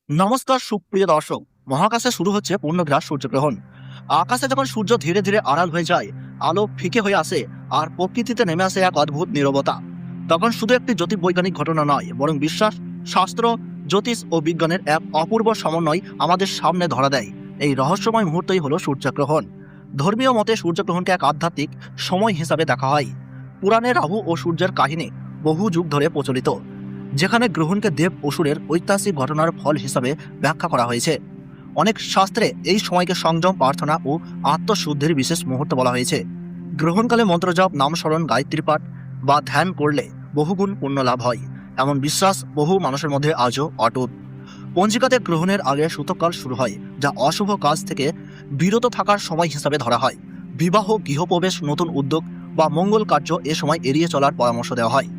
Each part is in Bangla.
নমস্কার সুপ্রিয় দর্শক। মহাকাশে শুরু হচ্ছে পূর্ণগ্রাস সূর্যগ্রহণ। আকাশে যখন সূর্য ধীরে ধীরে আড়াল হয়ে যায়, আলো ফিকে হয়ে আসে আর প্রকৃতিতে নেমে আসে এক অদ্ভুত নীরবতা, তখন শুধু একটি জ্যোতির্বৈজ্ঞানিক ঘটনা নয়, বরং বিশ্বাস, শাস্ত্র, জ্যোতিষ ও বিজ্ঞানের এক অপূর্ব সমন্বয় আমাদের সামনে ধরা দেয়। এই রহস্যময় মুহূর্তই হলো সূর্যগ্রহণ। ধর্মীয় মতে সূর্যগ্রহণকে এক আধ্যাত্মিক সময় হিসাবে দেখা হয়। পুরাণে রাহু ও সূর্যের কাহিনী বহু যুগ ধরে প্রচলিত, যেখানে গ্রহণকে দেব অসুরের ঐতিহাসিক ঘটনার ফল হিসাবে ব্যাখ্যা করা হয়েছে। অনেক শাস্ত্রে এই সময়কে সংযম, প্রার্থনা ও আত্মশুদ্ধির বিশেষ মুহূর্ত বলা হয়েছে। গ্রহণকালে মন্ত্রজপ, নামস্মরণ, গায়ত্রী পাঠ বা ধ্যান করলে বহুগুণ পুণ্য লাভ হয়, এমন বিশ্বাস বহু মানুষের মধ্যে আজও অটুট। পঞ্জিকাতে গ্রহণের আগে সূতককাল শুরু হয়, যা অশুভ কাজ থেকে বিরত থাকার সময় হিসাবে ধরা হয়। বিবাহ, গৃহপ্রবেশ, নতুন উদ্যোগ বা মঙ্গল কার্য এ সময় এড়িয়ে চলার পরামর্শ দেওয়া হয়।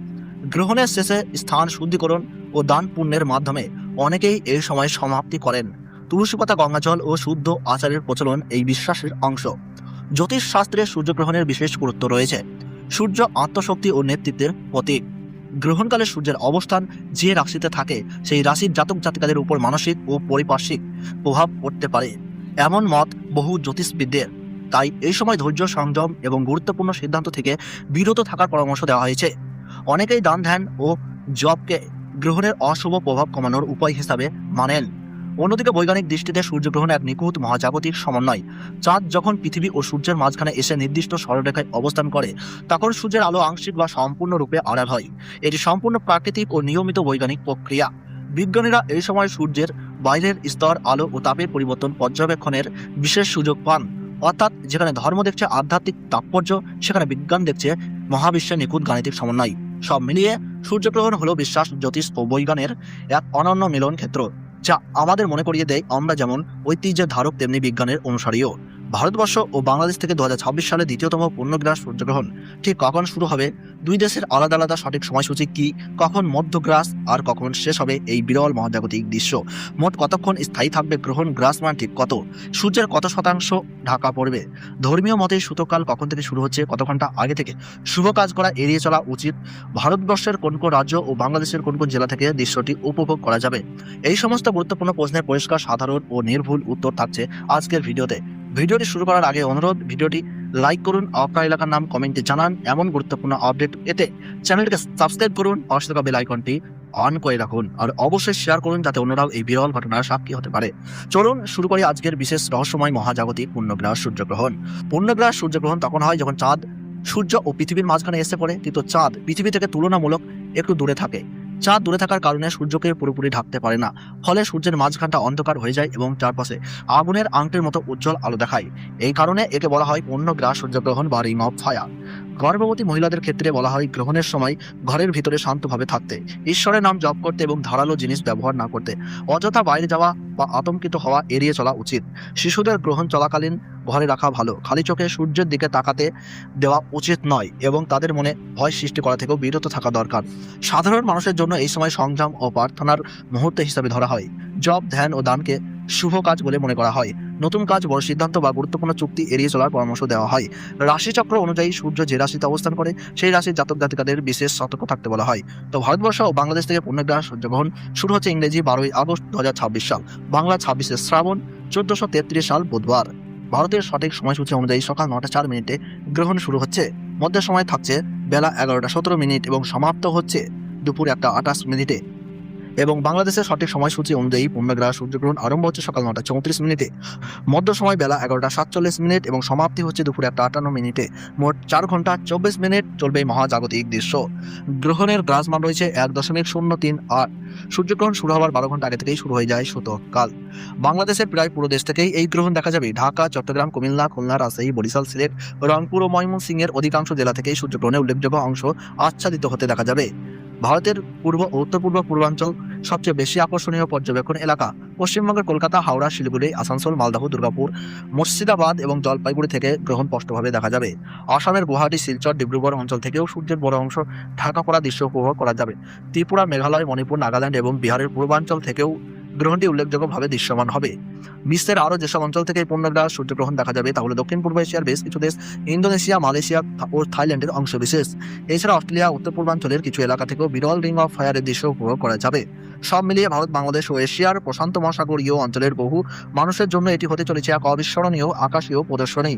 গ্রহণের শেষে স্থান শুদ্ধিকরণ ও দান পুণ্যের মাধ্যমে অনেকেই এই সময় সমাপ্তি করেন। তুলসী পাতা, গঙ্গাজল ও শুদ্ধ আচারের প্রচলন এই বিশ্বাসের অংশ। জ্যোতিষ শাস্ত্রে সূর্যগ্রহণের বিশেষ গুরুত্ব রয়েছে। সূর্য আত্মশক্তি ও নেতৃত্বের প্রতীক। গ্রহণকালে সূর্যের অবস্থান যে রাশিতে থাকে, সেই রাশির জাতক জাতিকাদের উপর মানসিক ও পারিপার্শ্বিক প্রভাব পড়তে পারে, এমন মত বহু জ্যোতিষবিদদের। তাই এই সময় ধৈর্য, সংযম এবং গুরুত্বপূর্ণ সিদ্ধান্ত থেকে বিরত থাকার পরামর্শ দেওয়া হয়েছে। অনেকেই দান, ধ্যান ও জপকে গ্রহণের অশুভ প্রভাব কমানোর উপায় হিসাবে মানেন। অন্যদিকে বৈজ্ঞানিক দৃষ্টিতে সূর্যগ্রহণ এক নিখুঁত মহাজাগতিক সমন্বয়। চাঁদ যখন পৃথিবী ও সূর্যের মাঝখানে এসে নির্দিষ্ট সরলরেখায় অবস্থান করে, তখন সূর্যের আলো আংশিক বা সম্পূর্ণরূপে আড়াল হয়। এটি সম্পূর্ণ প্রাকৃতিক ও নিয়মিত বৈজ্ঞানিক প্রক্রিয়া। বিজ্ঞানীরা এই সময় সূর্যের বাইরের স্তর, আলো ও তাপের পরিবর্তন পর্যবেক্ষণের বিশেষ সুযোগ পান। অর্থাৎ যেখানে ধর্ম দেখছে আধ্যাত্মিক তাৎপর্য, সেখানে বিজ্ঞান দেখছে মহাবিশ্বের নিখুঁত গাণিতিক সমন্বয়। সব মিলিয়ে সূর্যগ্রহণ হলো বিশ্বাস, জ্যোতিষ ও বৈজ্ঞানের এক অনন্য মিলন ক্ষেত্র, যা আমাদের মনে করিয়ে দেয় আমরা যেমন ঐতিহ্যের ধারক, তেমনি বিজ্ঞানের অনুসারীও। ভারতবর্ষ ও বাংলাদেশ থেকে 2026 সালে দ্বিতীয়তম পূর্ণগ্রাস সূর্যগ্রহণ ঠিক কখন শুরু হবে, দুই দেশের আলাদা আলাদা সঠিক সময়সূচি কি, কখন মধ্যগ্রাস আর কখন শেষ হবে এই বিরল মহাজাগতিক দৃশ্য, মোট কতক্ষণ স্থায়ী থাকবে গ্রহণ, গ্রাসমান ঠিক কত, সূর্যের কত শতাংশ ঢাকা পড়বে, ধর্মীয় মতে সূতককাল কখন থেকে শুরু হচ্ছে, কত ঘন্টা আগে থেকে শুভ কাজ করা এড়িয়ে চলা উচিত, ভারতবর্ষের কোন কোন রাজ্য ও বাংলাদেশের কোন কোন জেলা থেকে দৃশ্যটি উপভোগ করা যাবে, এই সমস্ত গুরুত্বপূর্ণ প্রশ্নের পরিষ্কার, সাধারণ ও নির্ভুল উত্তর থাকছে আজকের ভিডিওতে। ভিডিওটি শুরু করার আগে অনুরোধ, ভিডিওটি লাইক করুন, আপনার এলাকার নাম কমেন্টে জানান। এমন গুরুত্বপূর্ণ আপডেট পেতে চ্যানেলটিকে সাবস্ক্রাইব করুন, পাশে থাকা বেল আইকনটি অন করে রাখুন আর অবশ্যই শেয়ার করুন, যাতে অন্যরাও এই বিরল ঘটনার সাক্ষী হতে পারে। চলুন শুরু করি আজকের বিশেষ রহস্যময় মহাজাগতিক পূর্ণগ্রাস সূর্যগ্রহণ। পূর্ণগ্রাস সূর্যগ্রহণ তখন হয় যখন চাঁদ সূর্য ও পৃথিবীর মাঝখানে এসে পড়ে, কিন্তু চাঁদ পৃথিবী থেকে তুলনামূলক একটু দূরে থাকে। চাঁদ দূরে থাকার কারণে সূর্যকে পুরোপুরি ঢাকতে পারে না, ফলে সূর্যের মাঝখানটা অন্ধকার হয়ে যায় এবং চারপাশে আগুনের আংটির মতো উজ্জ্বল আলো দেখায়। এই কারণে একে বলা হয় পূর্ণগ্রাস সূর্যগ্রহণ বা রিং অফ ফায়ার। গর্ভবতী মহিলাদের ক্ষেত্রে বলা হয় গ্রহণের সময় ঘরের ভিতরে শান্তভাবে থাকতে, ঈশ্বরের নাম জপ করতে এবং ধারালো জিনিস ব্যবহার না করতে, অযথা বাইরে যাওয়া বা আতঙ্কিত হওয়া এড়িয়ে চলা উচিত। শিশুদের গ্রহণ চলাকালীন ঘরে রাখা ভালো, খালি চোখে সূর্যের দিকে তাকাতে দেওয়া উচিত নয় এবং তাদের মনে ভয় সৃষ্টি করা থেকেও বিরত থাকা দরকার। সাধারণ মানুষের জন্য এই সময় সংযম ও প্রার্থনার মুহূর্ত হিসাবে ধরা হয়। জপ, ধ্যান ও দানকে শুভ কাজ বলে মনে করা হয়। নতুন কাজ, বড় সিদ্ধান্ত বা গুরুত্বপূর্ণ চুক্তি এড়িয়ে চলার পরামর্শ দেওয়া হয়। রাশিচক্র অনুযায়ী সূর্য যে রাশিতে অবস্থান করে, সেই রাশির জাতক জাতিকাদের বিশেষ সতর্ক থাকতে বলা হয়। তো ভারতবর্ষ ও বাংলাদেশ থেকে পূর্ণগ্রাস সূর্যগ্রহণ শুরু হচ্ছে ইংরেজি 12ই আগস্ট 2026 সাল, বাংলা 26শে শ্রাবণ 1433 সাল বুধবার। ভারতের সঠিক সময়সূচি অনুযায়ী সকাল 9টা 4 মিনিটে গ্রহণ শুরু হচ্ছে। মধ্যের সময় থাকছে বেলা 11টা 17 মিনিট এবং সমাপ্ত হচ্ছে দুপুর 1টা 28 মিনিটে। এবং বাংলাদেশের সঠিক সময়সূচি অনুযায়ী পূর্ণগ্রাস সূর্যগ্রহণ আরম্ভ হচ্ছে সকাল 9টা 34 মিনিটে, মধ্য সময় বেলা 11টা 47 মিনিট এবং সমাপ্তি হচ্ছে দুপুর 1টা 58 মিনিটে। মোট 4 ঘন্টা 24 মিনিট চলবে এই মহাজাগতিক দৃশ্য। গ্রহণের গ্রাসমান রয়েছে 1.038। সূর্যগ্রহণ শুরু হওয়ার 12 ঘন্টা আগে থেকেই শুরু হয়ে যায় সূতককাল। বাংলাদেশের প্রায় পুরো দেশ থেকেই এই গ্রহণ দেখা যাবে। ঢাকা, চট্টগ্রাম, কুমিল্লা, খুলনা, রাজশাহী, বরিশাল, সিলেট, রংপুর ও ময়মনসিংহের অধিকাংশ জেলা থেকেই সূর্যগ্রহণের উল্লেখযোগ্য অংশ আচ্ছাদিত হতে দেখা যাবে। ভারতের পূর্ব ও উত্তর পূর্ব পূর্বাঞ্চল সবচেয়ে বেশি আকর্ষণীয় পর্যবেক্ষণ এলাকা। পশ্চিমবঙ্গের কলকাতা, হাওড়া, শিলিগুড়ি, আসানসোল, মালদহ, দুর্গাপুর, মুর্শিদাবাদ এবং জলপাইগুড়ি থেকে গ্রহণ স্পষ্টভাবে দেখা যাবে। আসামের গুয়াহাটি, শিলচর, ডিব্রুগড় অঞ্চল থেকেও সূর্যের বড় অংশ ঢাকা পড়া দৃশ্য উপভোগ করা যাবে। ত্রিপুরা, মেঘালয়, মণিপুর, নাগাল্যান্ড এবং বিহারের পূর্বাঞ্চল থেকেও গ্রহণটি উল্লেখযোগ্যভাবে দৃশ্যমান হবে। বিশ্বের আরও যেসব অঞ্চল থেকে এই পূর্ণগ্রাস সূর্যগ্রহণ দেখা যাবে তা হলো দক্ষিণ পূর্ব এশিয়ার বেশ কিছু দেশ, ইন্দোনেশিয়া, মালয়েশিয়া ও থাইল্যান্ডের অংশবিশেষ। এছাড়া অস্ট্রেলিয়া, উত্তর পূর্বাঞ্চলের কিছু এলাকা থেকেও বিরল রিং অফ ফায়ারের দৃশ্য উপভোগ করা যাবে। সব মিলিয়ে ভারত, বাংলাদেশ ও এশিয়ার প্রশান্ত মহাসাগরীয় অঞ্চলের বহু মানুষের জন্য এটি হতে চলেছে এক অবিস্মরণীয় আকাশীয় প্রদর্শনী।